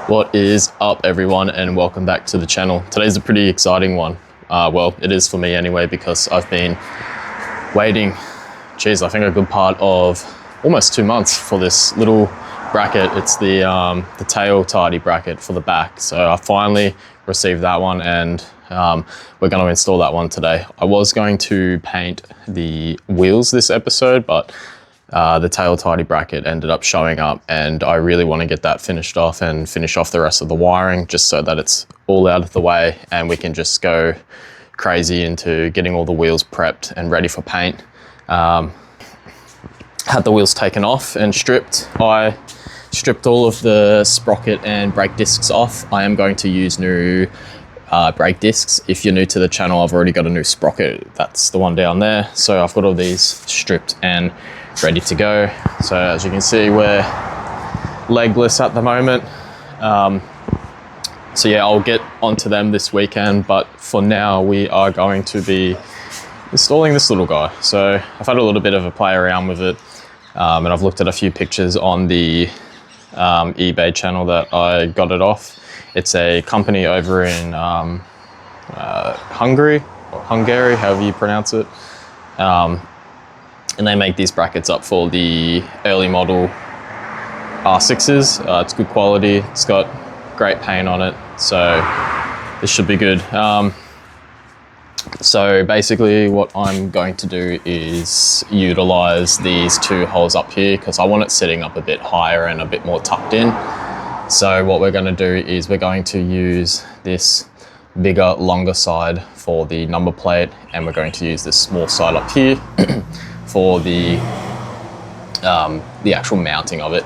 What is up, everyone, and welcome back to the channel. Today's a pretty exciting one. Well, it is for me anyway, because I've been waiting, I think a good part of almost 2 months for this little bracket. It's the tailtidy bracket for the back. So I finally received that one, and we're going to install that one today. I was going to paint the wheels this episode, but the tailtidy bracket ended up showing up, and I really want to get that finished off and finish off the rest of the wiring, just so that it's all out of the way and we can just go crazy into getting all the wheels prepped and ready for paint. Had the wheels taken off and stripped. I stripped all of the sprocket and brake discs off. I am going to use new brake discs. If you're new to the channel, I've already got a new sprocket. That's the one down there. So I've got all these stripped and ready to go. So as you can see, we're legless at the moment. So yeah, I'll get onto them this weekend, but for now we are going to be installing this little guy. So I've had a little bit of a play around with it, and I've looked at a few pictures on the eBay channel that I got it off. It's a company over in Hungary, however you pronounce it. And they make these brackets up for the early model R6s. It's good quality. It's got great paint on it, so this should be good. So basically what I'm going to do is utilize these two holes up here, because I want it sitting up a bit higher and a bit more tucked in. So what we're going to do is we're going to use this bigger, longer side for the number plate, and we're going to use this small side up here for the actual mounting of it.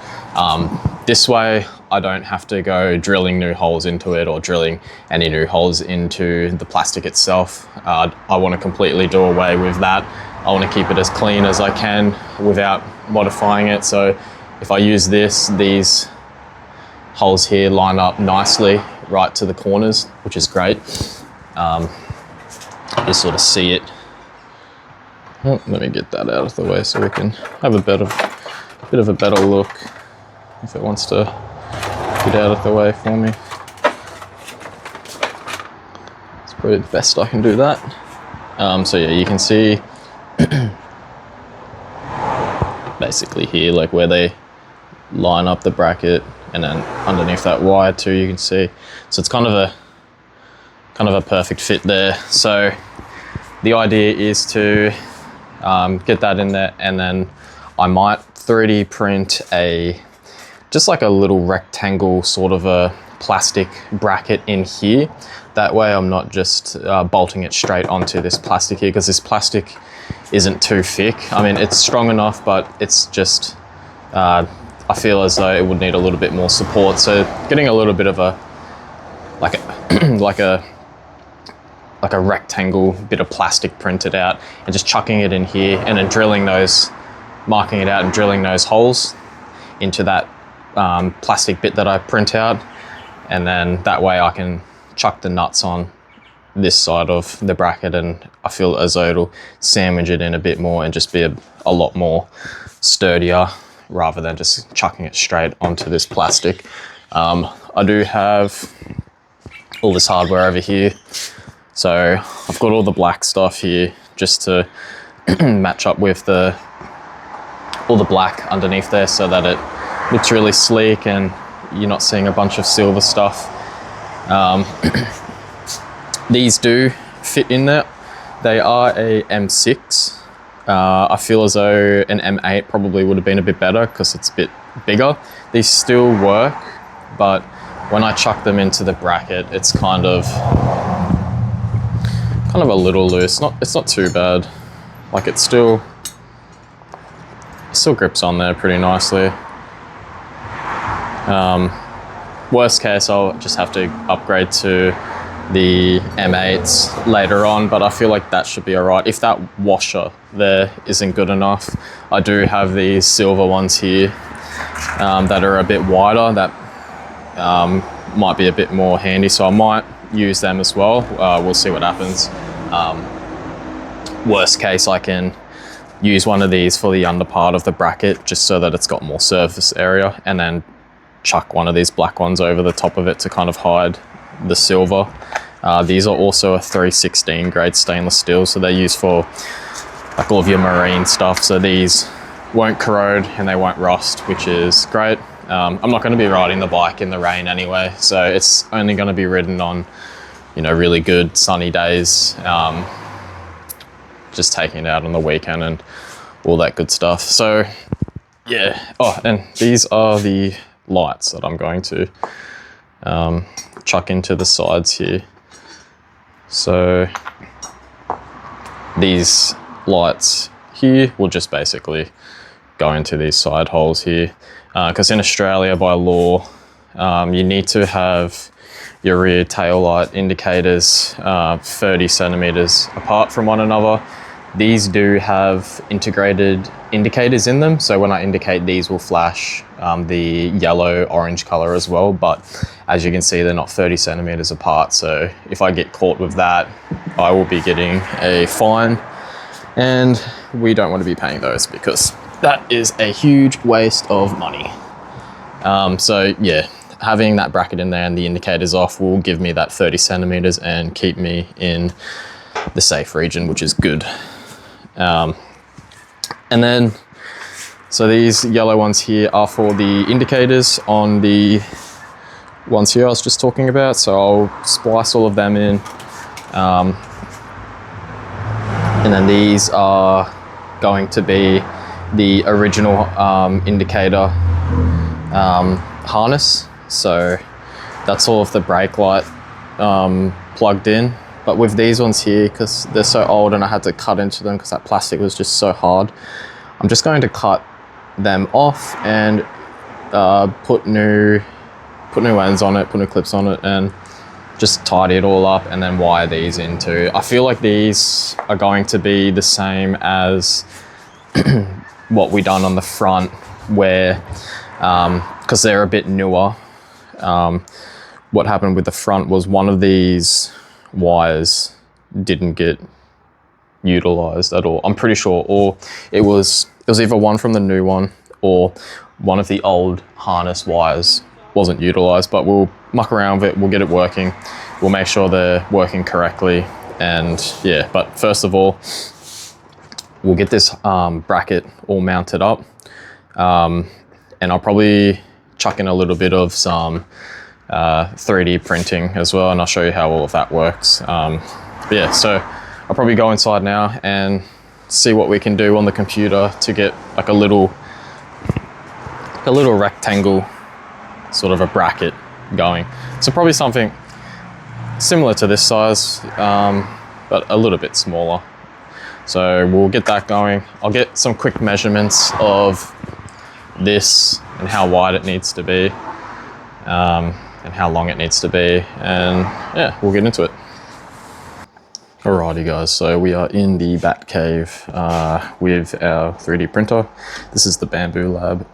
This way I don't have to go drilling new holes into it or drilling any new holes into the plastic itself. I want to completely do away with that. I want to keep it as clean as I can without modifying it. So if I use this, these holes here line up nicely right to the corners, which is great. You sort of see it. Oh, let me get that out of the way so we can have a bit of a better look if it wants to get out of the way for me. It's probably the best I can do that. So yeah, you can see basically here, like where they line up the bracket, and then underneath that wire too, you can see. So it's kind of a perfect fit there. So the idea is to get that in there, and then I might 3D print just like a little rectangle sort of a plastic bracket in here. That way I'm not just bolting it straight onto this plastic here, because this plastic isn't too thick. I mean, it's strong enough, but it's just, I feel as though it would need a little bit more support. So getting a little bit of a, like a rectangle bit of plastic printed out, and just chucking it in here, and then marking it out and drilling those holes into that plastic bit that I print out. And then that way I can chuck the nuts on this side of the bracket, and I feel as though it'll sandwich it in a bit more and just be a lot more sturdier, rather than just chucking it straight onto this plastic. I do have all this hardware over here. So I've got all the black stuff here just to match up with all the black underneath there, so that it looks really sleek and you're not seeing a bunch of silver stuff. These do fit in there. They are a M6. I feel as though an M8 probably would have been a bit better, because it's a bit bigger. These still work, but when I chuck them into the bracket, it's kind of a little loose. It's not too bad. Like, it still grips on there pretty nicely. Worst case, I'll just have to upgrade to the M8s later on, but I feel like that should be all right. If that washer there isn't good enough, I do have these silver ones here that are a bit wider, that might be a bit more handy, so I might use them as well. We'll see what happens. Worst case, I can use one of these for the under part of the bracket, just so that it's got more surface area, and then chuck one of these black ones over the top of it to kind of hide the silver. These are also a 316 grade stainless steel, so they're used for like all of your marine stuff. So these won't corrode and they won't rust, which is great. I'm not going to be riding the bike in the rain anyway, so it's only going to be ridden on, you know, really good sunny days. Just taking it out on the weekend and all that good stuff. So yeah. Oh, and these are the lights that I'm going to chuck into the sides here. So these lights here will just basically go into these side holes here, because in Australia by law you need to have your rear tail light indicators 30 centimeters apart from one another. These do have integrated indicators in them, so when I indicate, these will flash the yellow orange color as well, but as you can see, they're not 30 centimeters apart. So if I get caught with that, I will be getting a fine, and we don't want to be paying those because that is a huge waste of money. So yeah, having that bracket in there and the indicators off will give me that 30 centimeters and keep me in the safe region, which is good. And then, so these yellow ones here are for the indicators on the ones here I was just talking about. So I'll splice all of them in. And then these are going to be the original indicator harness. So that's all of the brake light plugged in. But with these ones here, because they're so old and I had to cut into them because that plastic was just so hard, I'm just going to cut them off and put new ends on it, put new clips on it, and just tidy it all up and then wire these into. I feel like these are going to be the same as what we done on the front, where, because they're a bit newer, what happened with the front was one of these wires didn't get utilized at all. I'm pretty sure, or it was either one from the new one or one of the old harness wires wasn't utilized, but we'll muck around with it, we'll get it working, we'll make sure they're working correctly. And yeah, but first of all, we'll get this bracket all mounted up, and I'll probably chuck in a little bit of some 3D printing as well, and I'll show you how all of that works. But yeah, so I'll probably go inside now and see what we can do on the computer to get like a little rectangle sort of a bracket going. So probably something similar to this size, but a little bit smaller. So we'll get that going. I'll get some quick measurements of this and how wide it needs to be, and how long it needs to be, and yeah, we'll get into it. Alrighty guys, so we are in the Bat Cave with our 3D printer. This is the Bamboo Lab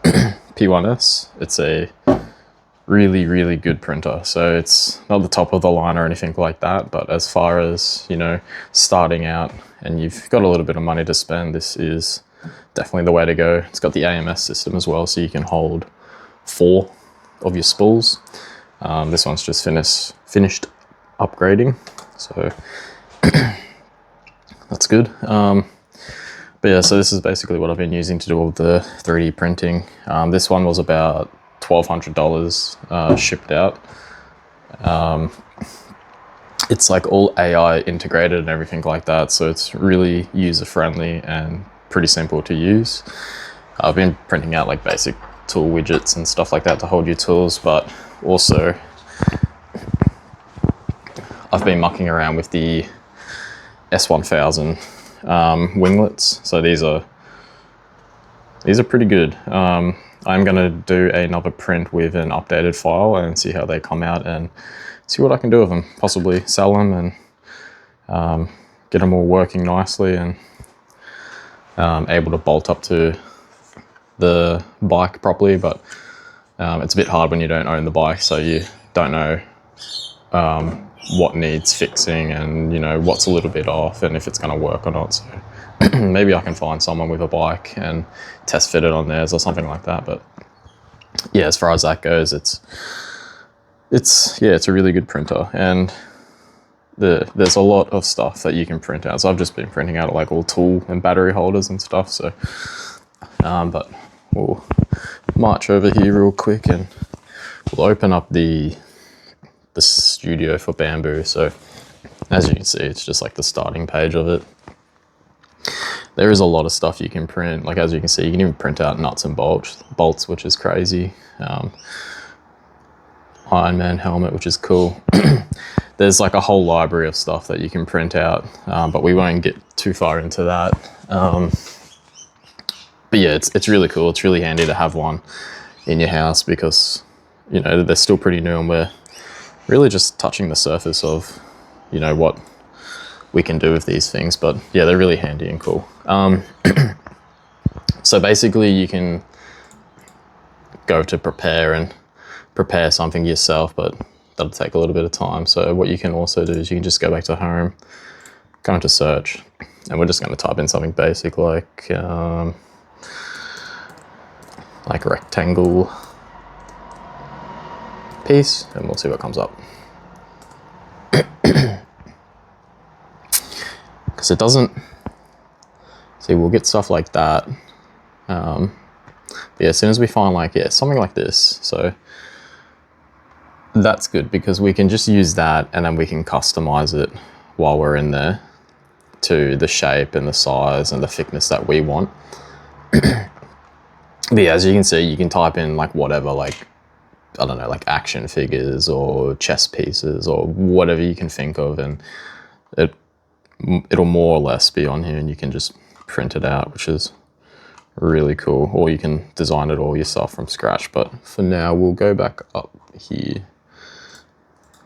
P1S. It's a really, really good printer. So it's not the top of the line or anything like that, but as far as, you know, starting out and you've got a little bit of money to spend, this is definitely the way to go. It's got the AMS system as well, so you can hold 4 of your spools. This one's just finished upgrading, so that's good. But yeah, so this is basically what I've been using to do all the 3D printing. This one was about $1,200 shipped out. It's like all AI integrated and everything like that, so it's really user friendly and pretty simple to use. I've been printing out like basic tool widgets and stuff like that to hold your tools, but also I've been mucking around with the S1000 winglets. So these are pretty good. I'm gonna do another print with an updated file and see how they come out and see what I can do with them. Possibly sell them and get them all working nicely and able to bolt up to the bike properly. But it's a bit hard when you don't own the bike, so you don't know what needs fixing and, you know, what's a little bit off and if it's going to work or not. So maybe I can find someone with a bike and test fit it on theirs or something like that. But yeah, as far as that goes, it's a really good printer, and there's a lot of stuff that you can print out. So I've just been printing out like all tool and battery holders and stuff. So, but we'll march over here real quick and we'll open up the studio for Bamboo. So as you can see, it's just like the starting page of it. There is a lot of stuff you can print. Like as you can see, you can even print out nuts and bolts, which is crazy. Iron Man helmet, which is cool. There's like a whole library of stuff that you can print out, but we won't get too far into that. But yeah, it's really cool. It's really handy to have one in your house because, you know, they're still pretty new and we're really just touching the surface of, you know, what we can do with these things. But yeah, they're really handy and cool. So basically you can go to prepare something yourself, but that'll take a little bit of time. So what you can also do is you can just go back to home, go into search, and we're just going to type in something basic like rectangle piece, and we'll see what comes up. Because it doesn't, see, we'll get stuff like that. But yeah, as soon as we find like, yeah, something like this, so that's good because we can just use that and then we can customize it while we're in there to the shape and the size and the thickness that we want. But yeah, as you can see, you can type in like whatever, like, I don't know, like action figures or chess pieces or whatever you can think of, and it'll more or less be on here and you can just print it out, which is really cool. Or you can design it all yourself from scratch. But for now, we'll go back up here.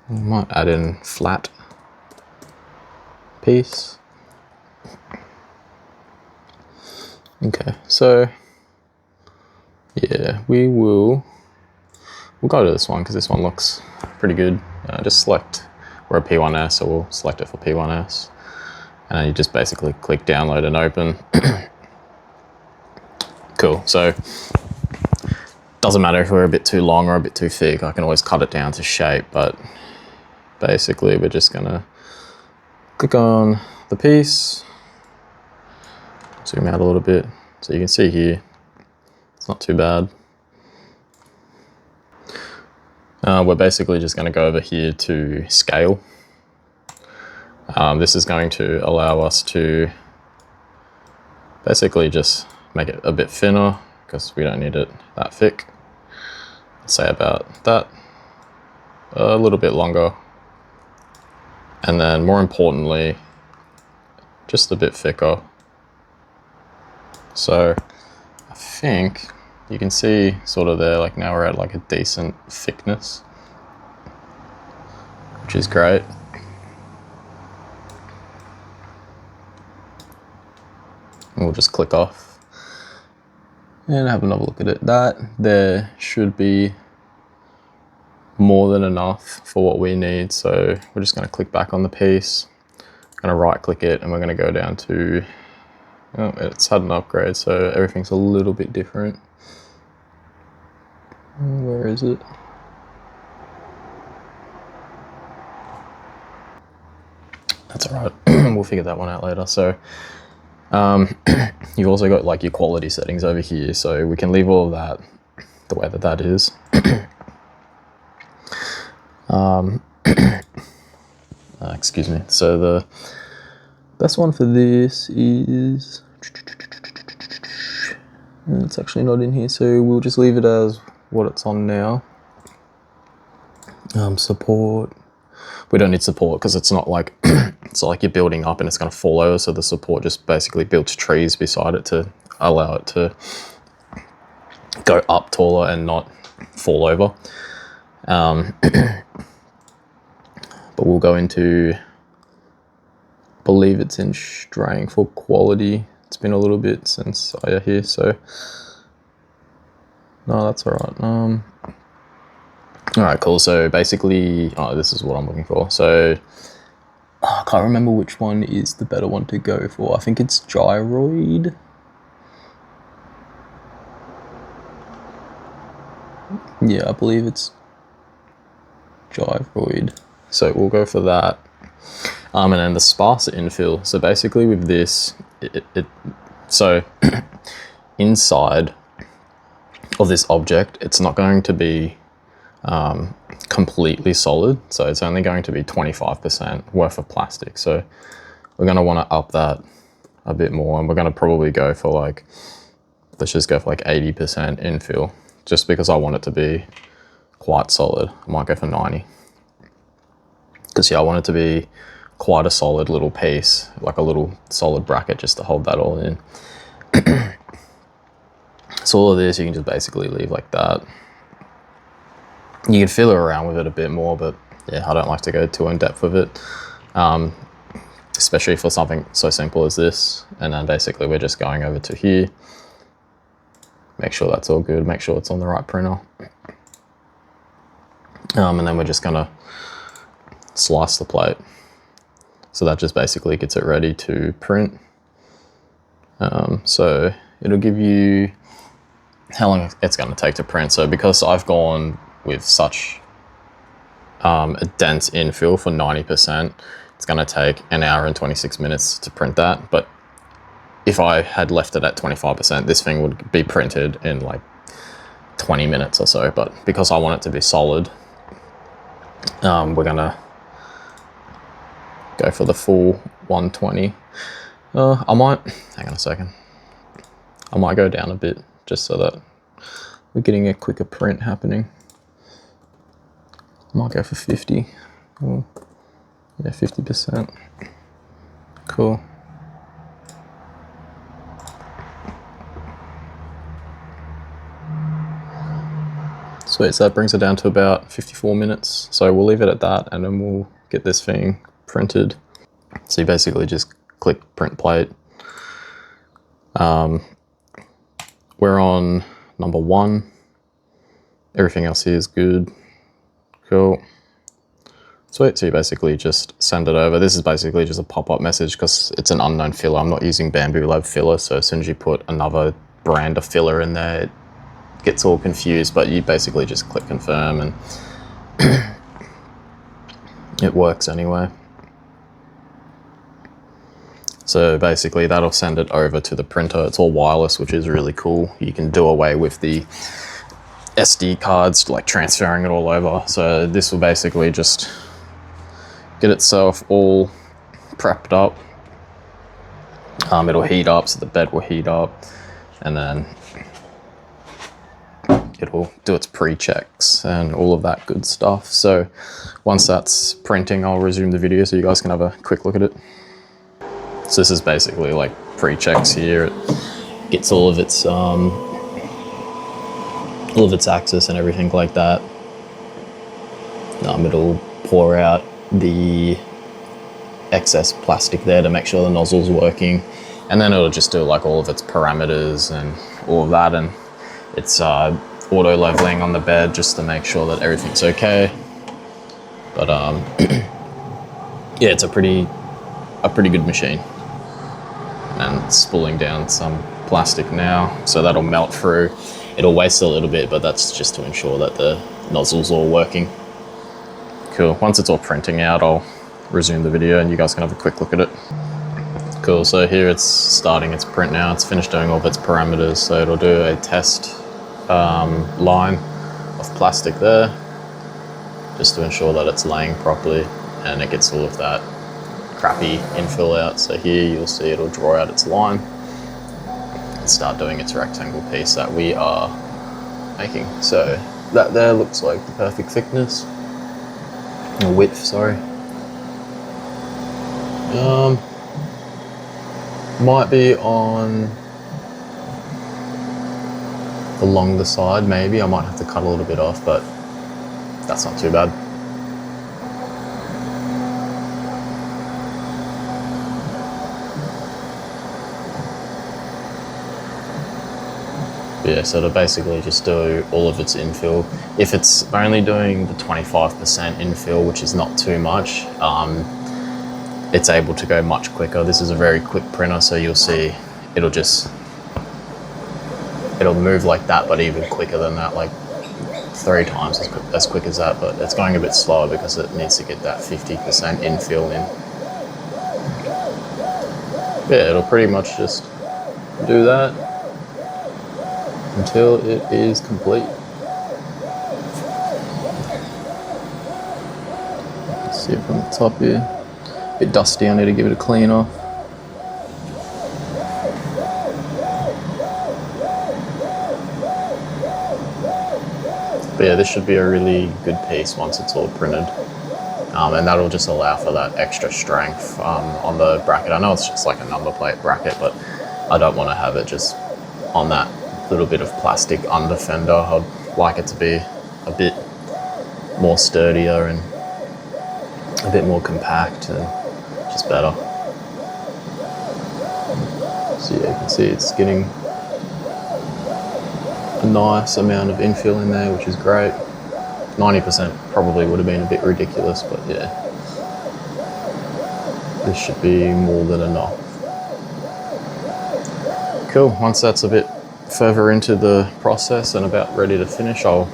We might add in flat piece. Okay, so yeah, we'll go to this one because this one looks pretty good. Just select, we're a P1S, so we'll select it for P1S. And then you just basically click download and open. Cool, so doesn't matter if we're a bit too long or a bit too thick, I can always cut it down to shape, but basically we're just gonna click on the piece, zoom out a little bit, so you can see here, it's not too bad. We're basically just gonna go over here to scale. This is going to allow us to basically just make it a bit thinner because we don't need it that thick. Let's say about that, a little bit longer. And then more importantly, just a bit thicker. So I think you can see sort of there, like now we're at like a decent thickness, which is great. And we'll just click off and have another look at it. That there should be more than enough for what we need. So we're just going to click back on the piece, going to right click it, and we're going to go down to, oh, it's had an upgrade, so everything's a little bit different. Where is it? That's all right. We'll figure that one out later. So you've also got like your quality settings over here, so we can leave all of that the way that that is. Excuse me. So the best one for this is, it's actually not in here, so we'll just leave it as what it's on now. Support. We don't need support because it's not like it's like you're building up and it's going to fall over, so the support just basically builds trees beside it to allow it to go up taller and not fall over. But we'll go into, I believe it's in strength for quality. It's been a little bit since I was here, so no, that's all right. All right, cool. So basically, oh, this is what I'm looking for. So I can't remember which one is the better one to go for. I think it's gyroid. Yeah, I believe it's gyroid. So we'll go for that. And then the sparser infill. So basically with this, so inside of this object, it's not going to be completely solid. So it's only going to be 25% worth of plastic. So we're going to want to up that a bit more, and we're going to probably go for like, let's just go for like 80% infill, just because I want it to be quite solid. I might go for 90. Because yeah, I want it to be quite a solid little piece, like a little solid bracket just to hold that all in. So all of this you can just basically leave like that. You can fiddle around with it a bit more, but yeah, I don't like to go too in depth with it. Especially for something so simple as this. And then basically we're just going over to here. Make sure that's all good, make sure it's on the right printer. And then we're just gonna slice the plate. So that just basically gets it ready to print. So it'll give you how long it's going to take to print. So because I've gone with such a dense infill for 90%, it's going to take 1 hour and 26 minutes to print that. But if I had left it at 25%, this thing would be printed in like 20 minutes or so. But because I want it to be solid, we're going to go for the full 120. I might, hang on a second. I might go down a bit just so that we're getting a quicker print happening. I might go for 50. Oh, yeah, 50%. Cool. Sweet, so that brings it down to about 54 minutes. So we'll leave it at that and then we'll get this thing printed. So you basically just click print plate. We're on number 1. Everything else here is good. Cool. Sweet, so you basically just send it over. This is basically just a pop-up message because it's an unknown filler. I'm not using Bamboo Lab filler, so as soon as you put another brand of filler in there, it gets all confused, but you basically just click confirm and it works anyway. So basically that'll send it over to the printer. It's all wireless, which is really cool. You can do away with the SD cards, like transferring it all over. So this will basically just get itself all prepped up. It'll heat up, so the bed will heat up, and then it'll do its pre-checks and all of that good stuff. So once that's printing, I'll resume the video so you guys can have a quick look at it. So this is basically like pre-checks here. It gets all of its axis and everything like that. It'll pour out the excess plastic there to make sure the nozzle's working, and then it'll just do like all of its parameters and all of that, and it's auto leveling on the bed just to make sure that everything's okay. But yeah, it's a pretty good machine. And it's spooling down some plastic now, so that'll melt through. It'll waste a little bit, but that's just to ensure that the nozzle's all working. Cool, once it's all printing out, I'll resume the video and you guys can have a quick look at it. Cool, so here it's starting its print now. It's finished doing all of its parameters, so it'll do a test line of plastic there, just to ensure that it's laying properly and it gets all of that crappy infill out. So here you'll see it'll draw out its line and start doing its rectangle piece that we are making. So that there looks like the perfect thickness, or width, sorry. Might be on along the side, maybe. I might have to cut a little bit off, but that's not too bad. Yeah, so to basically just do all of its infill. If it's only doing the 25% infill, which is not too much, it's able to go much quicker. This is a very quick printer, so you'll see it'll move like that, but even quicker than that, like 3 times as quick as that, but it's going a bit slower because it needs to get that 50% infill in. Yeah, it'll pretty much just do that until it is complete. Let's see it from the top here. A bit dusty, I need to give it a clean off. But yeah, this should be a really good piece once it's all printed. And that'll just allow for that extra strength on the bracket. I know it's just like a number plate bracket, but I don't want to have it just on that little bit of plastic under fender. I'd like it to be a bit more sturdier and a bit more compact and just better. So yeah, you can see it's getting a nice amount of infill in there, which is great. 90% probably would have been a bit ridiculous, but yeah, this should be more than enough. Cool, once that's a bit further into the process and about ready to finish, I'll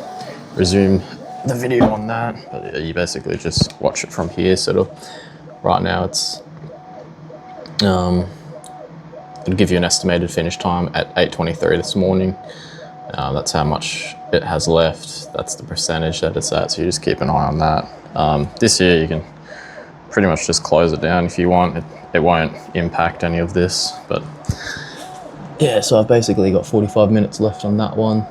resume the video on that. But yeah, you basically just watch it from here. So right now it's, it'll give you an estimated finish time at 8:23 this morning. That's how much it has left. That's the percentage that it's at, so you just keep an eye on that. This here you can pretty much just close it down if you want. It won't impact any of this, but yeah, so I've basically got 45 minutes left on that one.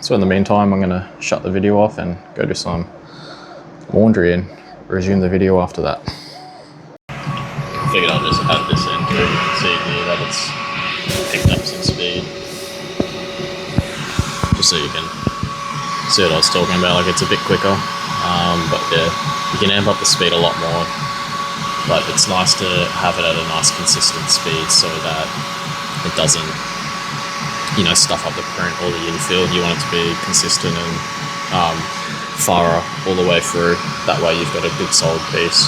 So in the meantime, I'm gonna shut the video off and go do some laundry and resume the video after that. I figured I'll just add this in too. You can see here that it's picked up some speed. Just so you can see what I was talking about, like it's a bit quicker, but yeah, you can amp up the speed a lot more, but it's nice to have it at a nice consistent speed so that it doesn't, you know, stuff up the print or the infill. You want it to be consistent and thorough all the way through. That way you've got a good solid piece.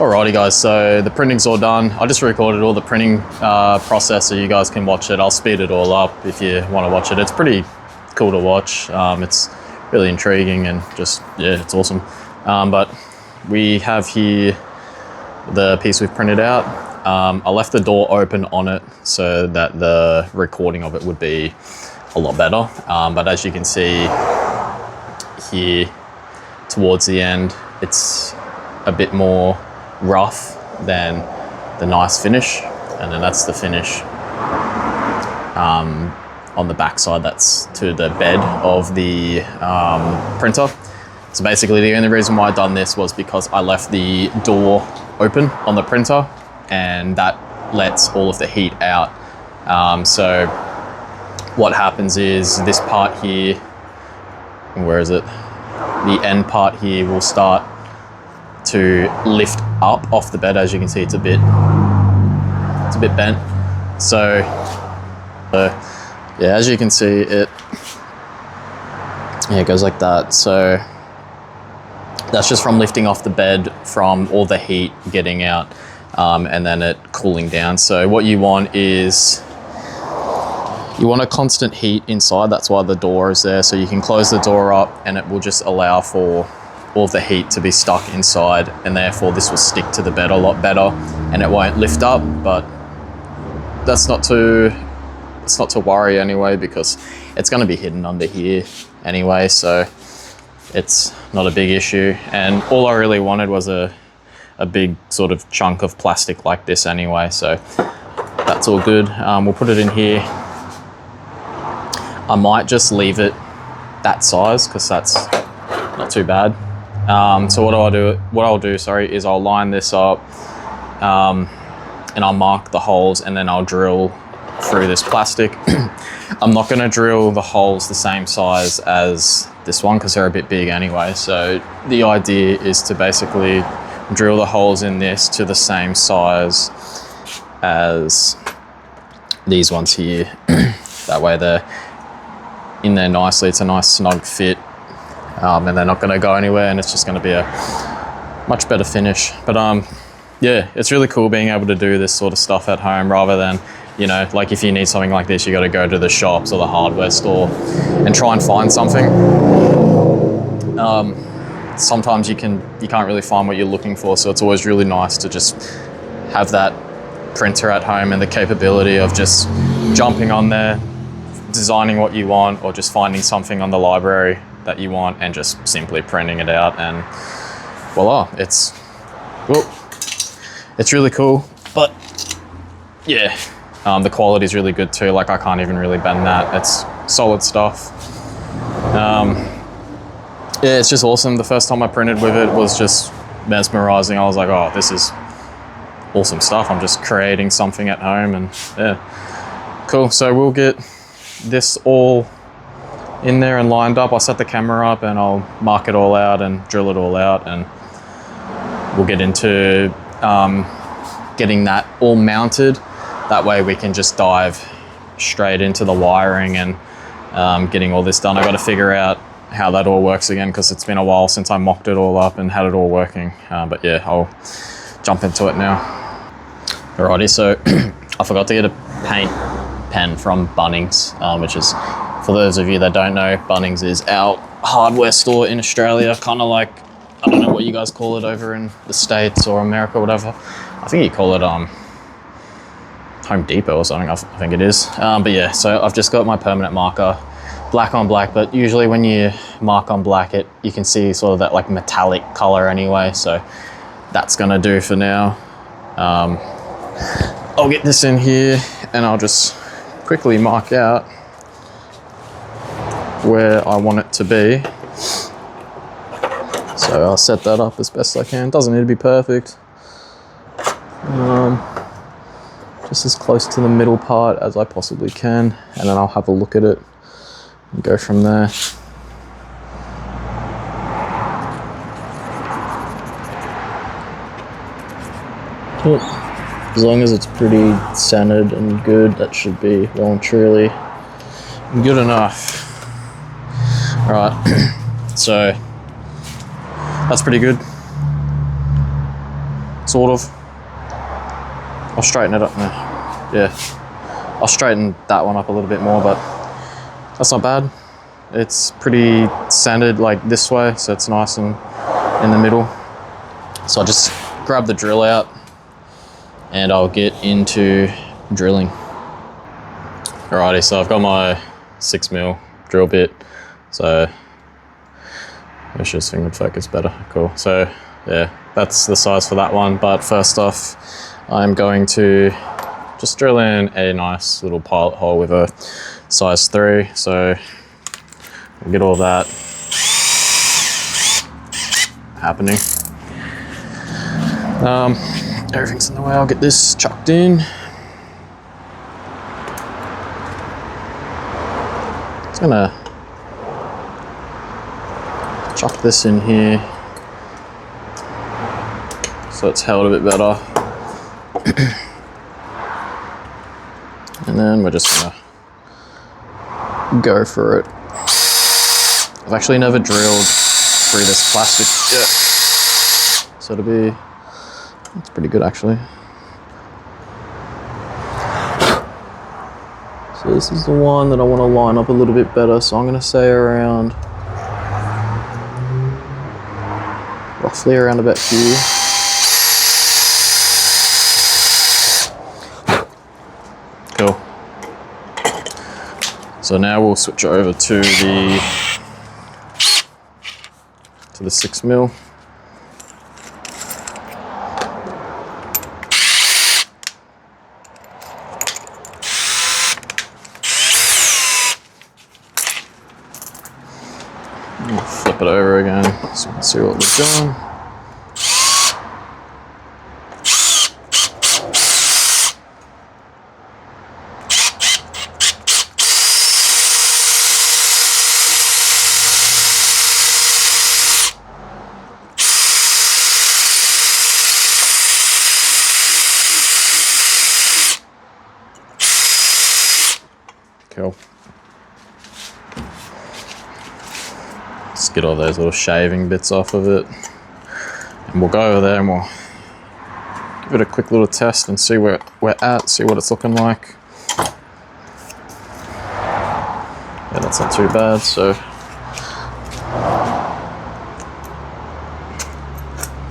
Alrighty guys, so the printing's all done. I just recorded all the printing process so you guys can watch it. I'll speed it all up if you want to watch it. It's pretty cool to watch. It's really intriguing and just, yeah, it's awesome. But we have here the piece we've printed out. I left the door open on it so that the recording of it would be a lot better. But as you can see here towards the end, it's a bit more rough than the nice finish, and then that's the finish on the back side. That's to the bed of the printer. So basically the only reason why I done this was because I left the door open on the printer, and that lets all of the heat out. So what happens is this part here, where is it? The end part here will start to lift up off the bed. As you can see, it's a bit bent. So yeah, as you can see, it goes like that. So that's just from lifting off the bed from all the heat getting out, and then it cooling down. So what you want is, you want a constant heat inside. That's why the door is there. So you can close the door up and it will just allow for all of the heat to be stuck inside, and therefore this will stick to the bed a lot better and it won't lift up. But that's not to worry anyway, because it's going to be hidden under here anyway, so it's not a big issue. And all I really wanted was a big sort of chunk of plastic like this anyway, so that's all good. We'll put it in here. I might just leave it that size because that's not too bad. So what I'll do is I'll line this up, and I'll mark the holes, and then I'll drill through this plastic. I'm not going to drill the holes the same size as this one because they're a bit big anyway. So the idea is to basically drill the holes in this to the same size as these ones here. That way they're in there nicely. It's a nice snug fit, and they're not going to go anywhere, and it's just going to be a much better finish. But yeah, it's really cool being able to do this sort of stuff at home, rather than, you know, like if you need something like this, you got to go to the shops or the hardware store and try and find something. Sometimes you can't really find what you're looking for, so it's always really nice to just have that printer at home and the capability of just jumping on there, designing what you want, or just finding something on the library that you want and just simply printing it out, and voila, it's really cool. But yeah, the quality is really good too. Like, I can't even really bend that. It's solid stuff. Yeah, it's just awesome. The first time I printed with it was just mesmerizing. I was like, oh, this is awesome stuff. I'm just creating something at home, and yeah, cool. So we'll get this all in there and lined up. I'll set the camera up and I'll mark it all out and drill it all out, and we'll get into getting that all mounted. That way we can just dive straight into the wiring and getting all this done. I got to figure out how that all works again, because it's been a while since I mocked it all up and had it all working. But yeah, I'll jump into it now. Alrighty, so I forgot to get a paint pen from Bunnings, which is, for those of you that don't know, Bunnings is our hardware store in Australia, kind of like, I don't know what you guys call it over in the States or America or whatever. I think you call it Home Depot or something, I think it is. But yeah, so I've just got my permanent marker, black on black, but usually when you mark on black, you can see sort of that like metallic color anyway, so that's gonna do for now. I'll get this in here and I'll just quickly mark out where I want it to be. So I'll set that up as best I can. Doesn't need to be perfect. Just as close to the middle part as I possibly can, and then I'll have a look at it and go from there. As long as it's pretty centered and good, that should be well and truly good enough. All right, so that's pretty good. sort of. I'll straighten it up now. Yeah, I'll straighten that one up a little bit more, but that's not bad. It's pretty sanded like this way, so it's nice and in the middle. So I'll just grab the drill out and I'll get into drilling. Alrighty, so I've got my 6mm drill bit. So wish this thing would focus better. Cool. So yeah, that's the size for that one. But first off, I'm going to just drill in a nice little pilot hole with a size 3. So we'll get all that happening. Everything's in the way. I'll get this chucked in. Just gonna chuck this in here so it's held a bit better. And then we're just gonna go for it. I've actually never drilled through this plastic yet, so it's pretty good actually. So this is the one that I want to line up a little bit better, so I'm going to say around, roughly around about here. Cool. So now we'll switch over to the 6mm. Flip it over again so we can see what we're doing. Cool. Just get all those little shaving bits off of it. And we'll go over there and we'll give it a quick little test and see where we're at, see what it's looking like. Yeah, that's not too bad, so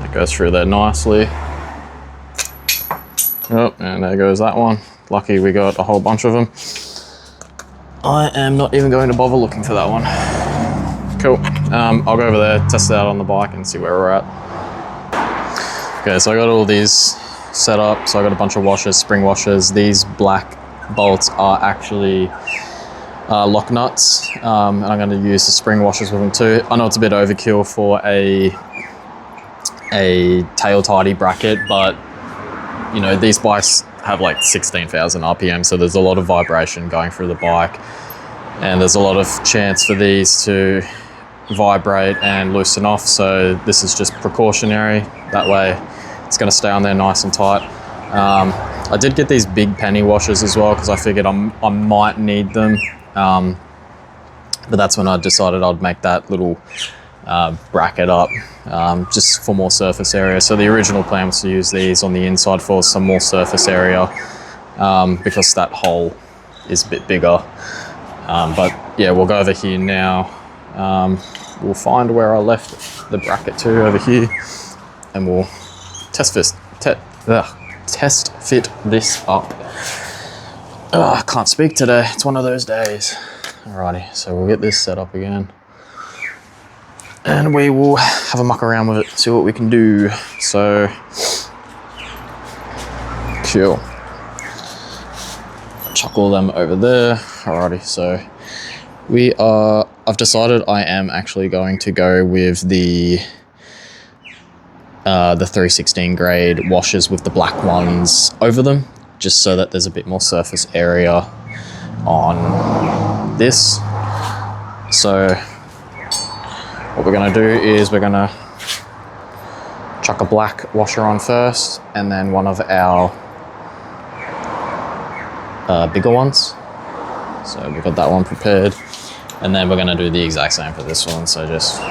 that goes through there nicely. Oh, and there goes that one. Lucky we got a whole bunch of them. I am not even going to bother looking for that one. Cool. I'll go over there, test it out on the bike and see where we're at. Okay, so I got all these set up. So I got a bunch of washers, spring washers. These black bolts are actually lock nuts, and I'm going to use the spring washers with them too. I know it's a bit overkill for a tailtidy bracket, but you know, these bikes have like 16,000 RPM, so there's a lot of vibration going through the bike, and there's a lot of chance for these to vibrate and loosen off. So this is just precautionary. That way it's going to stay on there nice and tight. I did get these big penny washers as well because I figured I might need them, but that's when I decided I'd make that little bracket up just for more surface area. So the original plan was to use these on the inside for some more surface area, because that hole is a bit bigger. But yeah, we'll go over here now. We'll find where I left the bracket to over here, and we'll test fit this up. I can't speak today. It's one of those days. Alrighty, so we'll get this set up again, and we will have a muck around with it, see what we can do. So, cool. Chuck all them over there. Alrighty, so I've decided I am actually going to go with the 316 grade washers with the black ones over them, just so that there's a bit more surface area on this. So what we're gonna do is we're gonna chuck a black washer on first, and then one of our bigger ones. So we've got that one prepared, and then we're gonna do the exact same for this one. So just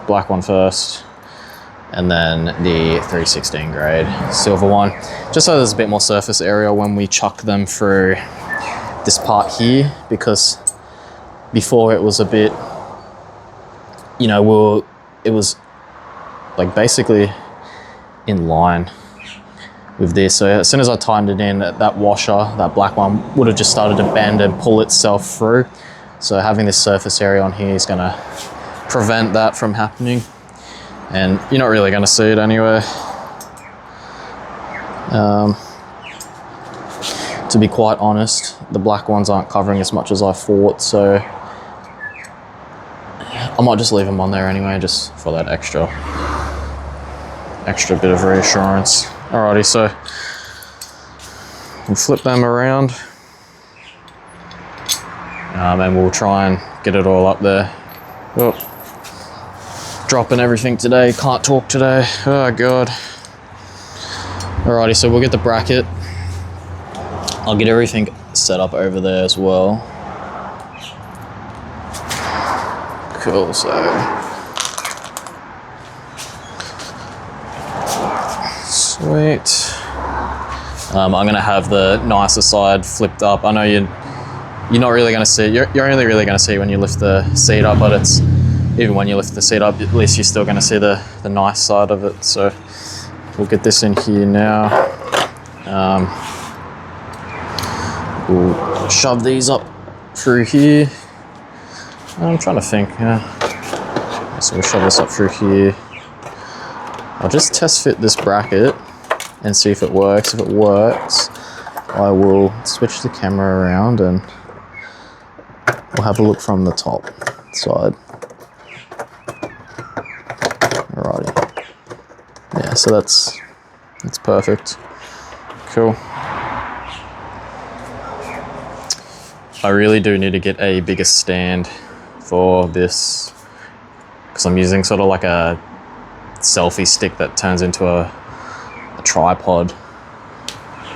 black one first, and then the 316 grade silver one, just so there's a bit more surface area when we chuck them through this part here, because before it was a bit, you know, it was like basically in line with this. So as soon as I tightened it in, that washer, that black one, would have just started to bend and pull itself through. So having this surface area on here is gonna prevent that from happening. And you're not really gonna see it anyway. To be quite honest, the black ones aren't covering as much as I thought, so I might just leave them on there anyway, just for that extra bit of reassurance. Alrighty, so we'll flip them around, and we'll try and get it all up there. Oh, dropping everything today, can't talk today, oh god. Alrighty, so we'll get the bracket. I'll get everything set up over there as well. Cool, so sweet. I'm gonna have the nicer side flipped up. I know you're not really gonna see it. You're only really gonna see when you lift the seat up, but it's even when you lift the seat up, at least you're still gonna see the nice side of it. So we'll get this in here now. We'll shove these up through here. I'm trying to think, yeah. So we'll shove this up through here. I'll just test fit this bracket and see if it works. If it works, I will switch the camera around and we'll have a look from the top side. Alrighty. Yeah, so that's perfect. Cool. I really do need to get a bigger stand for this, because I'm using sort of like a selfie stick that turns into a tripod.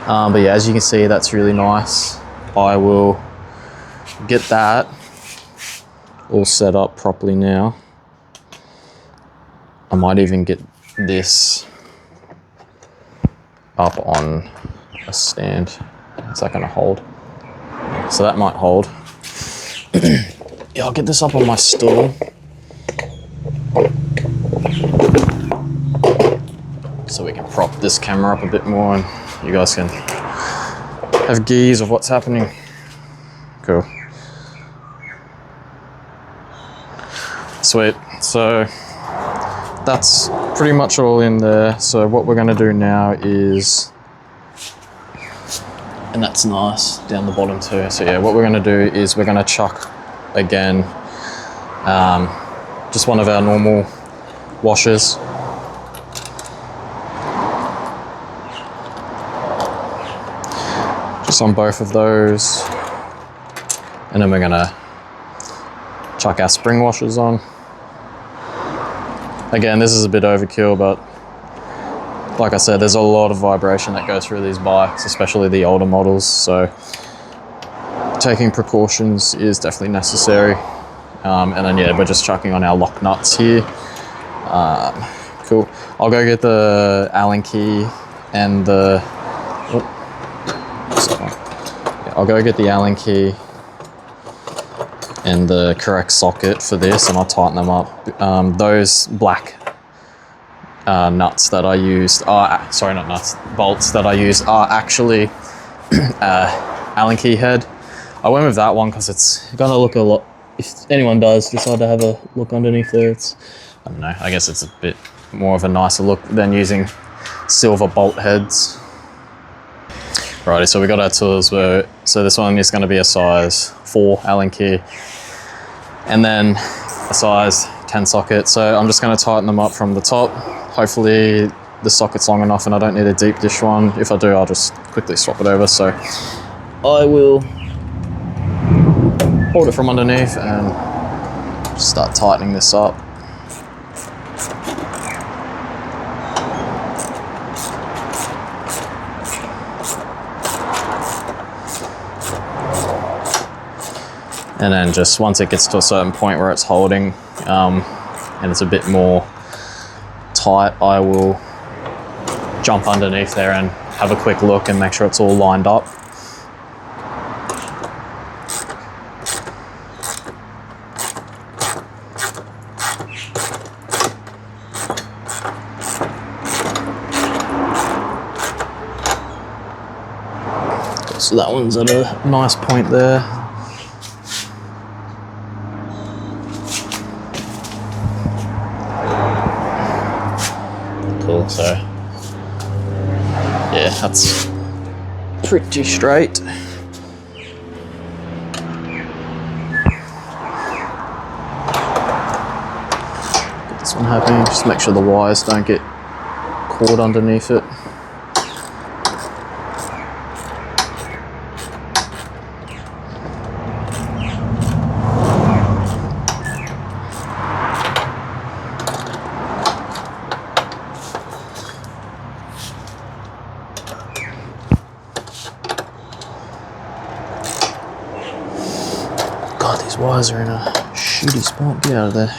But yeah, as you can see, that's really nice. I will get that all set up properly now. I might even get this up on a stand. Is that going to hold? So that might hold. Yeah, I'll get this up on my stool. So we can prop this camera up a bit more and you guys can have gears of what's happening. Cool. Sweet. So that's pretty much all in there. So what we're gonna do now is, and that's nice down the bottom too. So yeah, what we're gonna do is we're gonna chuck again, just one of our normal washers. Just on both of those. And then we're gonna chuck our spring washers on. Again, this is a bit overkill, but like I said, there's a lot of vibration that goes through these bikes, especially the older models, so taking precautions is definitely necessary. And then yeah, we're just chucking on our lock nuts here. Cool. I'll go get the Allen key and the, I'll go get the Allen key and the correct socket for this, and I'll tighten them up. Those black nuts that I used are, sorry, not nuts, bolts that I use are actually Allen key head. I went with that one because it's gonna look a lot, if anyone does decide to have a look underneath there, it's, I don't know, I guess it's a bit more of a nicer look than using silver bolt heads. Righty, so we got our tools where, so this one is going to be a size 4 Allen key and then a size 10 socket. So I'm just going to tighten them up from the top. Hopefully the socket's long enough and I don't need a deep dish one. If I do, I'll just quickly swap it over. So I will hold it from underneath and start tightening this up. And then just once it gets to a certain point where it's holding and it's a bit more tight, I will jump underneath there and have a quick look and make sure it's all lined up. So that one's at a nice point there. Cool, so yeah, that's pretty straight. Get this one happening, just make sure the wires don't get caught underneath it. God, these wires are in a shitty spot. Get out of there.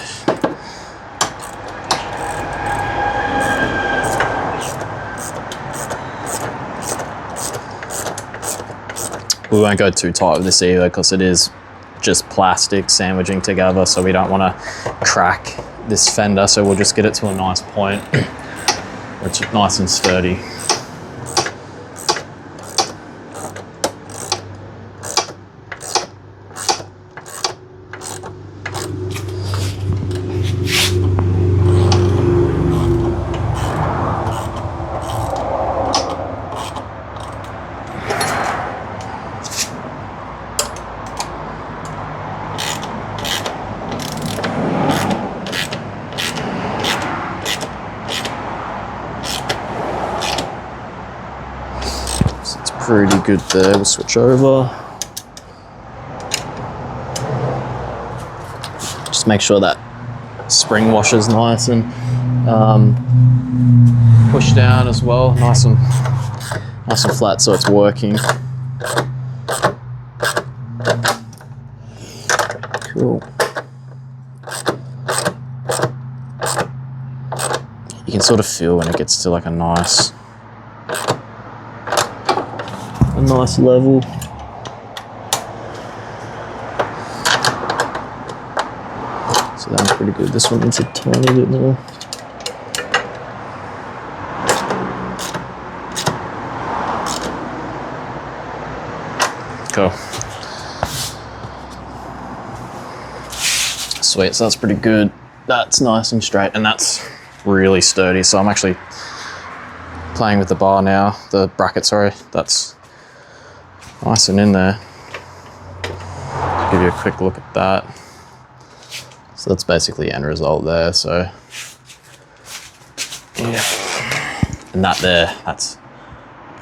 We won't go too tight with this either because it is just plastic sandwiching together, so we don't want to crack this fender, so we'll just get it to a nice point where it's nice and sturdy. Pretty good there. We'll switch over. Just make sure that spring washer's nice and pushed down as well, nice and flat, so it's working. Cool. You can sort of feel when it gets to like a nice level. So that's pretty good. This one needs a tiny bit more. Cool. Sweet, so that's pretty good. That's nice and straight, and that's really sturdy. So I'm actually playing with the bar now, the bracket, sorry. That's nice and in there. Give you a quick look at that. So that's basically the end result there. So yeah, and that there, that's,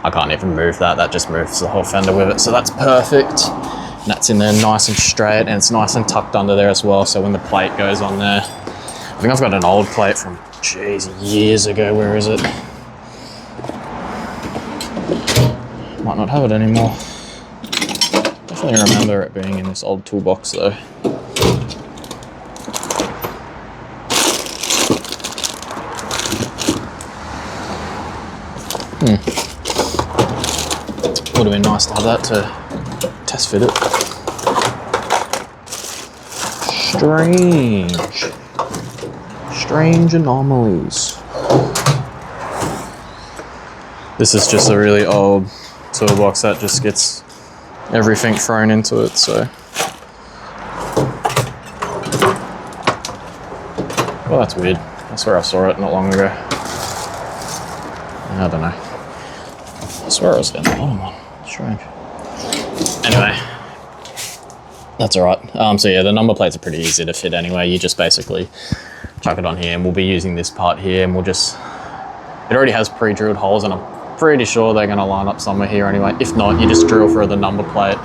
I can't even move that. That just moves the whole fender with it. So that's perfect. And that's in there nice and straight, and it's nice and tucked under there as well. So when the plate goes on there, I think I've got an old plate from, geez, years ago. Where is it? Might not have it anymore. Definitely remember it being in this old toolbox though. Would have been nice to have that to test fit it. Strange anomalies. This is just a really old toolbox that just gets everything thrown into it, so. Well, that's weird. That's where I saw it not long ago. I don't know. I swear I was down the bottom one. Strange. Anyway, that's all right. So yeah, the number plates are pretty easy to fit anyway. You just basically chuck it on here, and we'll be using this part here, and we'll just, it already has pre-drilled holes, and I'm pretty sure they're gonna line up somewhere here anyway. If not, you just drill through the number plate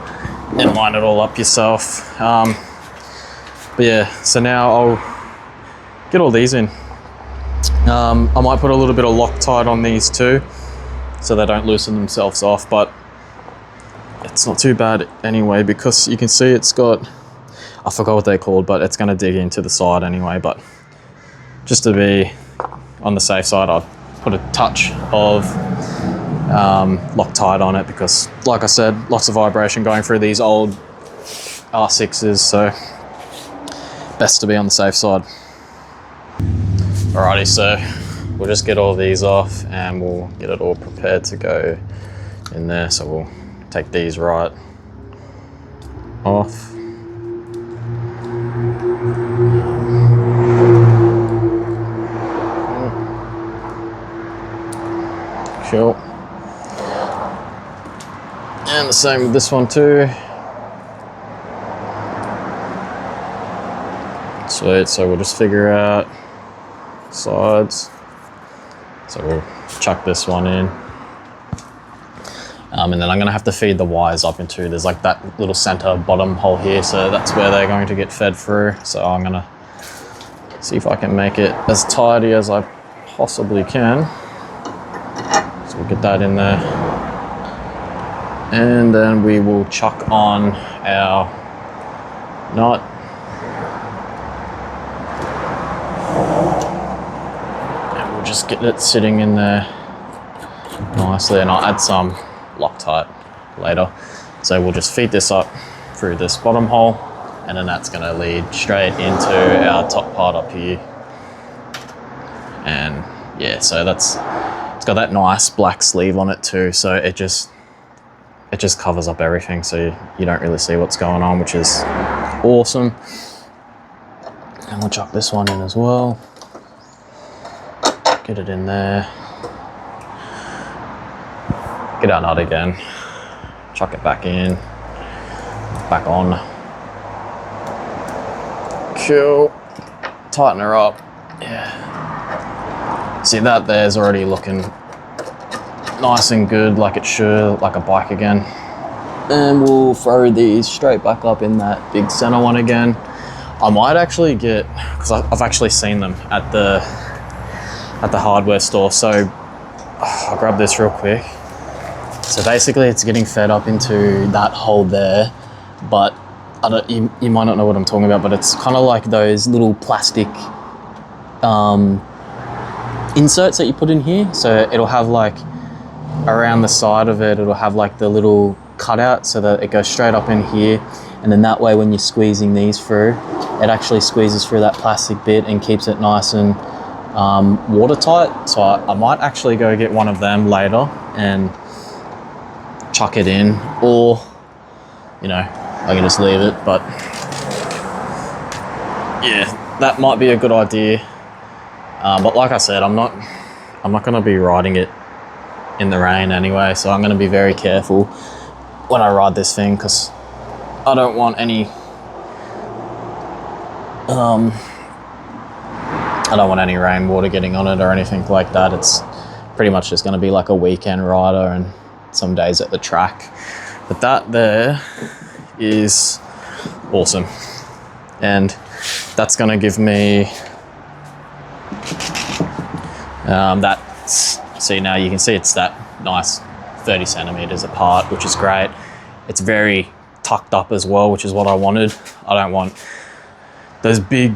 and line it all up yourself. But yeah, so now I'll get all these in. I might put a little bit of Loctite on these too, so they don't loosen themselves off, but it's not too bad anyway, because you can see it's got, I forgot what they're called, but it's gonna dig into the side anyway. But just to be on the safe side, I'll put a touch of Loctite on it because, like I said, lots of vibration going through these old R6s, so best to be on the safe side. Alrighty, so we'll just get all these off and we'll get it all prepared to go in there. So we'll take these right off. Cool. And the same with this one too. Sweet, so we'll just figure out sides. So we'll chuck this one in. And then I'm gonna have to feed the wires up into, there's like that little center bottom hole here, so that's where they're going to get fed through. So I'm gonna see if I can make it as tidy as I possibly can. So we'll get that in there. And then we will chuck on our nut. And we'll just get it sitting in there nicely, and I'll add some Loctite later. So we'll just feed this up through this bottom hole, and then that's going to lead straight into our top part up here. And yeah, so it's got that nice black sleeve on it too, so it just covers up everything, so you don't really see what's going on, which is awesome. And we'll chuck this one in as well. Get it in there. Get our nut again, chuck it back in, back on. Cool, tighten her up, yeah. See that there's already looking nice and good, like it should, like a bike again. And we'll throw these straight back up in that big center one again. I might actually get, because I've actually seen them at the hardware store, so I'll grab this real quick. So basically it's getting fed up into that hole there, but you might not know what I'm talking about, but it's kind of like those little plastic inserts that you put in here. So it'll have like, around the side of it, it'll have like the little cutout so that it goes straight up in here. And then that way when you're squeezing these through, it actually squeezes through that plastic bit and keeps it nice and watertight. So I might actually go get one of them later and chuck it in, or you know, I can just leave it. But yeah, that might be a good idea. But like I said, I'm not going to be riding it in the rain anyway, so I'm going to be very careful when I ride this thing, because I don't want any rainwater getting on it or anything like that. It's pretty much just going to be like a weekend rider and some days at the track. But that there is awesome, and that's going to give me see, now you can see it's that nice 30 centimeters apart, which is great. It's very tucked up as well, which is what I wanted. I don't want those big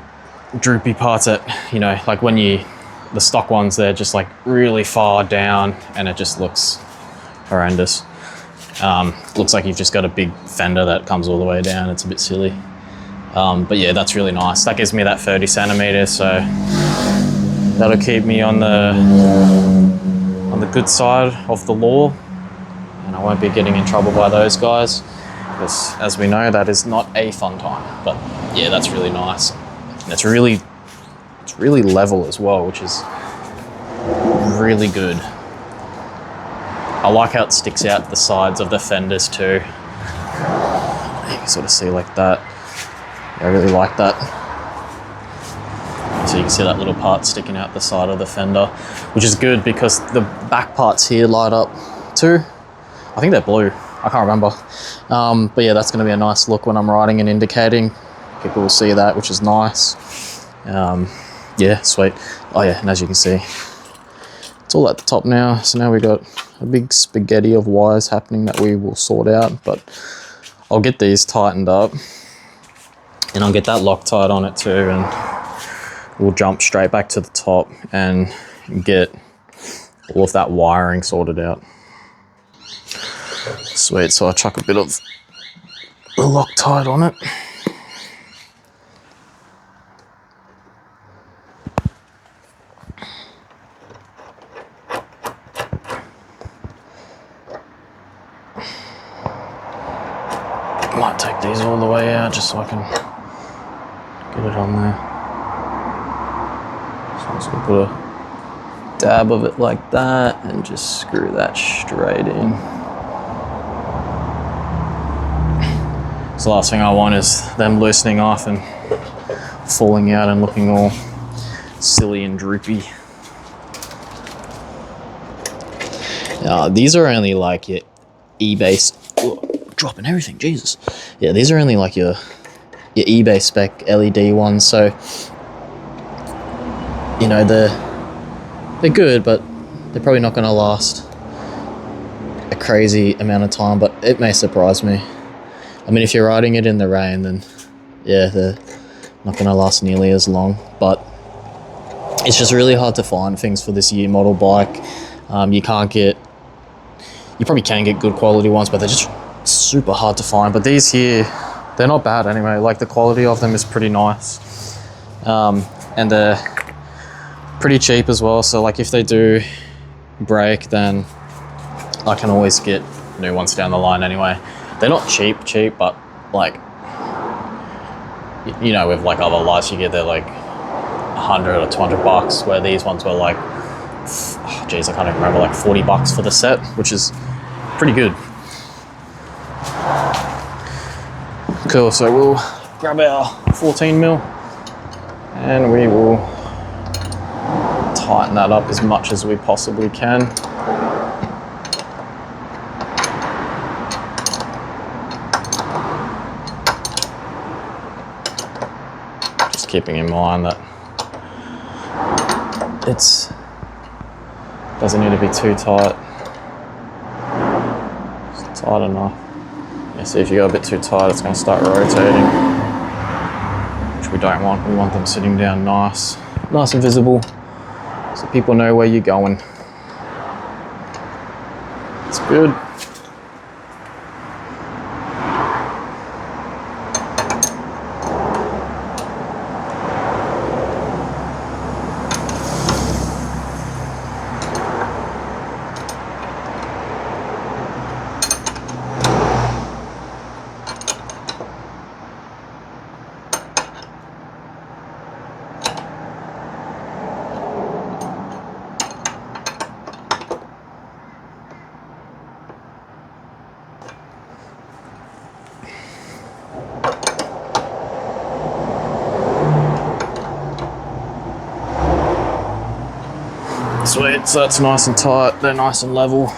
droopy parts that, you know, like when the stock ones, they're just like really far down and it just looks horrendous. Looks like you've just got a big fender that comes all the way down. It's a bit silly. But yeah, that's really nice. That gives me that 30 centimeters, so that'll keep me on the good side of the law, and I won't be getting in trouble by those guys, because as we know, that is not a fun time. But yeah, that's really nice, and it's really level as well, which is really good. I like how it sticks out the sides of the fenders too. You can sort of see like that. I really like that. So you can see that little part sticking out the side of the fender, which is good because the back parts here light up too. I think they're blue, I can't remember. But yeah, that's going to be a nice look when I'm riding and indicating. People will see that, which is nice. Yeah, sweet. Oh yeah, and as you can see, it's all at the top now. So now we've got a big spaghetti of wires happening that we will sort out, but I'll get these tightened up and I'll get that Loctite on it too, and we'll jump straight back to the top. And and get all of that wiring sorted out. Sweet, so I chuck a bit of the Loctite on it. Might take these all the way out just so I can get it on there. So I'm just gonna put a dab of it like that and just screw that straight in. So the last thing I want is them loosening off and falling out and looking all silly and droopy. These are only like your eBay, dropping everything, Jesus. Yeah, these are only like your eBay spec LED ones, so you know they're good, but they're probably not going to last a crazy amount of time, but it may surprise me. I mean, if you're riding it in the rain, then yeah, they're not going to last nearly as long, but it's just really hard to find things for this year model bike. You probably can get good quality ones, but they're just super hard to find. But these here, they're not bad anyway. Like, the quality of them is pretty nice, and they're pretty cheap as well. So like, if they do break, then I can always get new ones down the line anyway. They're not cheap, but like, you know, with like other lights you get, they're like 100 or 200 bucks, where these ones were like, oh geez, I can't even remember, like 40 bucks for the set, which is pretty good. Cool, so we'll grab our 14 mil and we will tighten that up as much as we possibly can. Just keeping in mind that it doesn't need to be too tight. It's tight enough. Yeah, see, if you go a bit too tight, it's going to start rotating, which we don't want. We want them sitting down nice and visible, so people know where you're going. It's good. Sweet, so that's nice and tight, they're nice and level.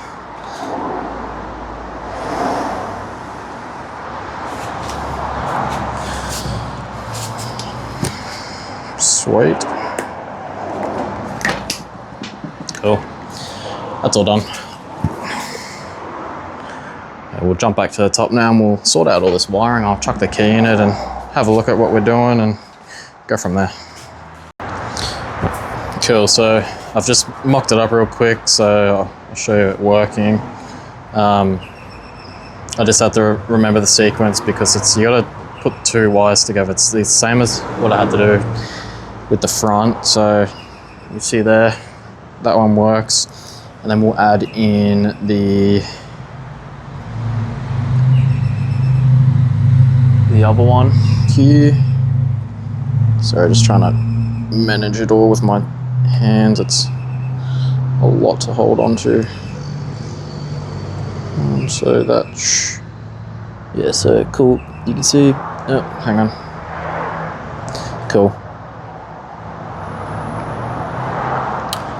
Sweet. Cool, that's all done. We'll jump back to the top now and we'll sort out all this wiring. I'll chuck the key in it and have a look at what we're doing and go from there. Cool, so I've just mocked it up real quick, so I'll show you it working. I just have to remember the sequence because you gotta put two wires together. It's the same as what I had to do with the front. So you see there, that one works. And then we'll add in the other one here. Sorry, just trying to manage it all with my hands. It's a lot to hold on to. So that, yeah, so cool. You can see, oh, hang on. Cool.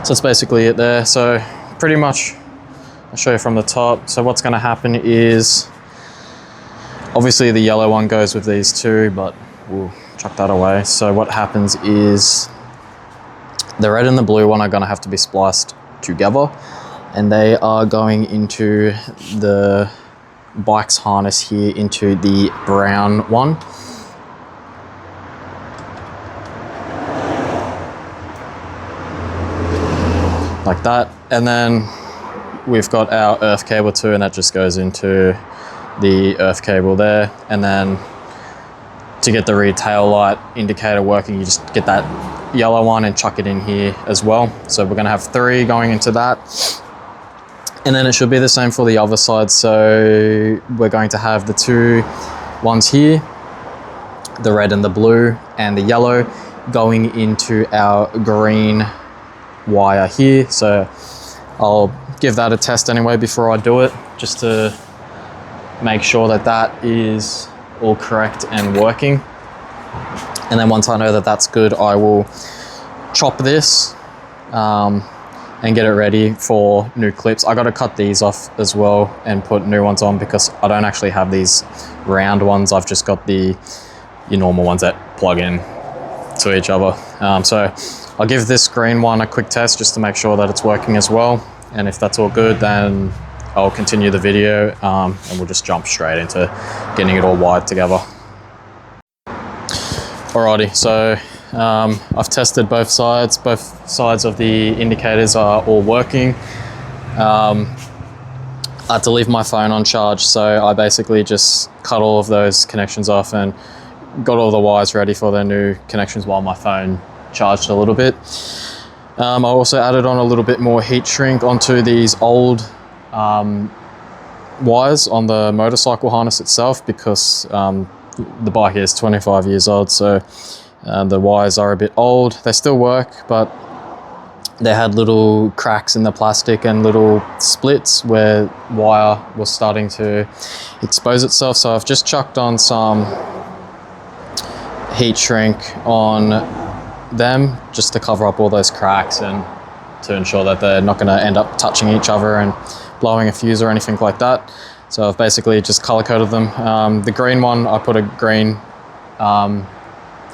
So that's basically it there. So pretty much, I'll show you from the top. So what's going to happen is, obviously the yellow one goes with these two, but we'll chuck that away. So what happens is, the red and the blue one are going to have to be spliced together, and they are going into the bike's harness here into the brown one. like that. And then we've got our earth cable too, and that just goes into the earth cable there. And then to get the rear tail light indicator working, you just get that yellow one and chuck it in here as well. So we're gonna have 3 going into that. And then it should be the same for the other side. So we're going to have the 2 ones here, the red and the blue and the yellow, going into our green wire here. So I'll give that a test anyway before I do it, just to make sure that that is all correct and working. And then once I know that that's good, I will chop this and get it ready for new clips. I got to cut these off as well and put new ones on, because I don't actually have these round ones. I've just got your normal ones that plug in to each other. So I'll give this green one a quick test just to make sure that it's working as well. And if that's all good, then I'll continue the video and we'll just jump straight into getting it all wired together. Alrighty, so I've tested both sides. Both sides of the indicators are all working. I had to leave my phone on charge, so I basically just cut all of those connections off and got all the wires ready for their new connections while my phone charged a little bit. I also added on a little bit more heat shrink onto these old wires on the motorcycle harness itself, because the bike is 25 years old, so the wires are a bit old. They still work, but they had little cracks in the plastic and little splits where wire was starting to expose itself. So I've just chucked on some heat shrink on them just to cover up all those cracks and to ensure that they're not going to end up touching each other and blowing a fuse or anything like that. So I've basically just color coded them. The green one, I put a green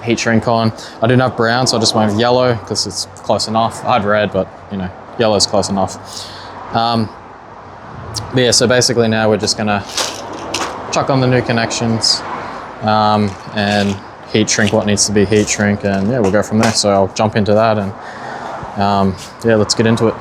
heat shrink on. I didn't have brown, so I just went with yellow because it's close enough. I had red, but yellow is close enough. But yeah, so basically now we're just gonna chuck on the new connections and heat shrink what needs to be heat shrink, and yeah, we'll go from there. So I'll jump into that and yeah, let's get into it.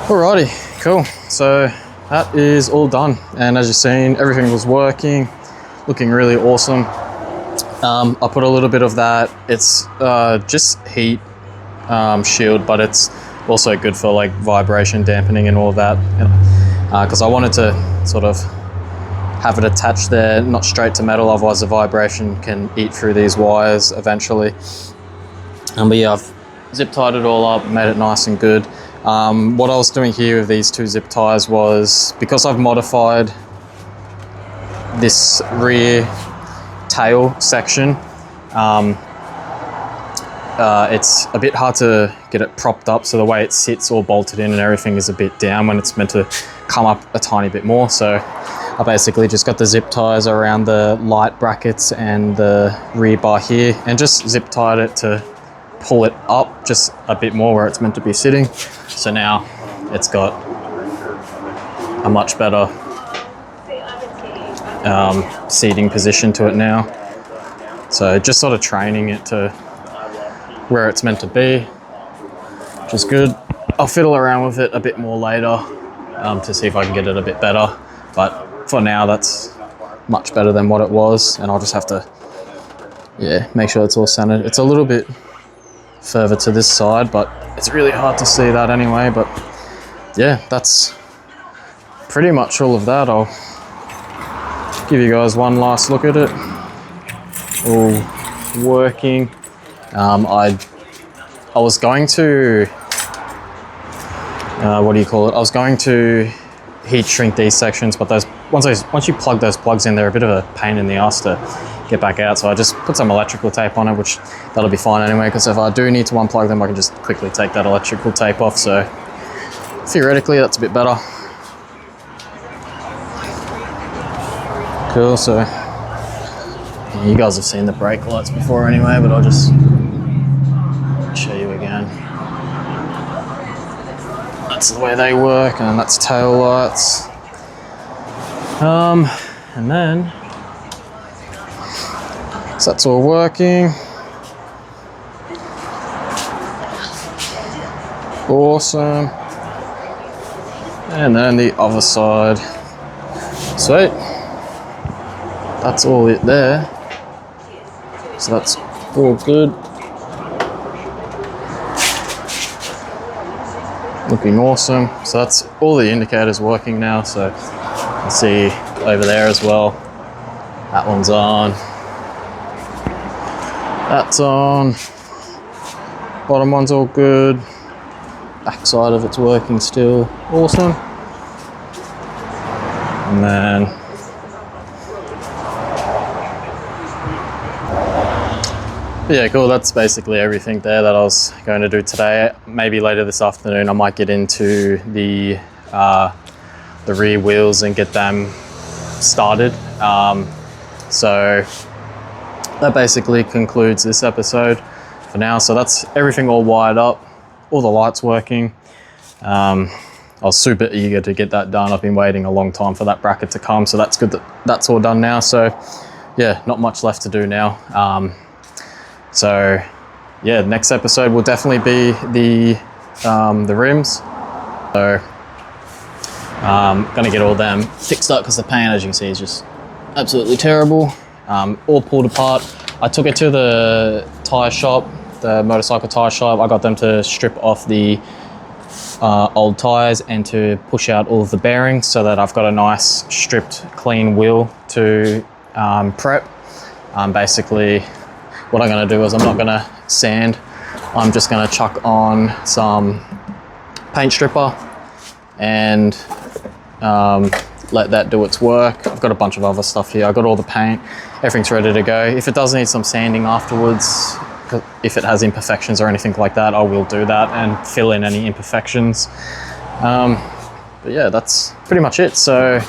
Alrighty, cool. So that is all done. And as you've seen, everything was working, looking really awesome. I put a little bit of that. It's just heat shield, but it's also good for like vibration dampening and all of that. Because I wanted to sort of have it attached there, not straight to metal, otherwise the vibration can eat through these wires eventually. But yeah, I've zip tied it all up, made it nice and good. What I was doing here with these two zip ties was, because I've modified this rear tail section, it's a bit hard to get it propped up, so the way it sits all bolted in and everything is a bit down when it's meant to come up a tiny bit more. So I basically just got the zip ties around the light brackets and the rear bar here, and just zip tied it to pull it up just a bit more where it's meant to be sitting. So now it's got a much better seating position to it now. So just sort of training it to where it's meant to be, which is good. I'll fiddle around with it a bit more later to see if I can get it a bit better. But for now, that's much better than what it was. And I'll just have to, yeah, make sure it's all centered. It's a little bit further to this side, but it's really hard to see that anyway. But yeah, that's pretty much all of that. I'll give you guys one last look at it. All working. I was going to, what do you call it? I was going to heat shrink these sections, but those once you plug those plugs in, they're a bit of a pain in the ass to get back out. So I just put some electrical tape on it, which that'll be fine anyway, because if I do need to unplug them, I can just quickly take that electrical tape off. So theoretically, that's a bit better. Cool, so you guys have seen the brake lights before anyway, but I'll just show you again. That's the way they work, and that's tail lights. And then, so that's all working. Awesome. And then the other side. Sweet. That's all it there. So that's all good. Looking awesome. So that's all the indicators working now. So you can see over there as well. That one's on. That's on. Bottom one's all good. Back side of it's working still. Awesome. And then yeah, cool. That's basically everything there that I was going to do today. Maybe later this afternoon, I might get into the rear wheels and get them started. So that basically concludes this episode for now. So that's everything all wired up, all the lights working. I was super eager to get that done. I've been waiting a long time for that bracket to come. So that's good that that's all done now. So yeah, not much left to do now. So yeah, next episode will definitely be the rims. So gonna get all them fixed up because the paint, as you can see, is just absolutely terrible. All pulled apart. I took it to the tire shop, the motorcycle tire shop. I got them to strip off the old tires and to push out all of the bearings so that I've got a nice stripped clean wheel to prep. Basically what I'm going to do is I'm not going to sand. I'm just going to chuck on some paint stripper and let that do its work. I've got a bunch of other stuff here. I've got all the paint. Everything's ready to go. If it does need some sanding afterwards, if it has imperfections or anything like that, I will do that and fill in any imperfections. But yeah, that's pretty much it. So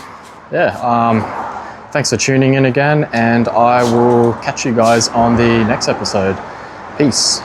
yeah, thanks for tuning in again, and I will catch you guys on the next episode. Peace.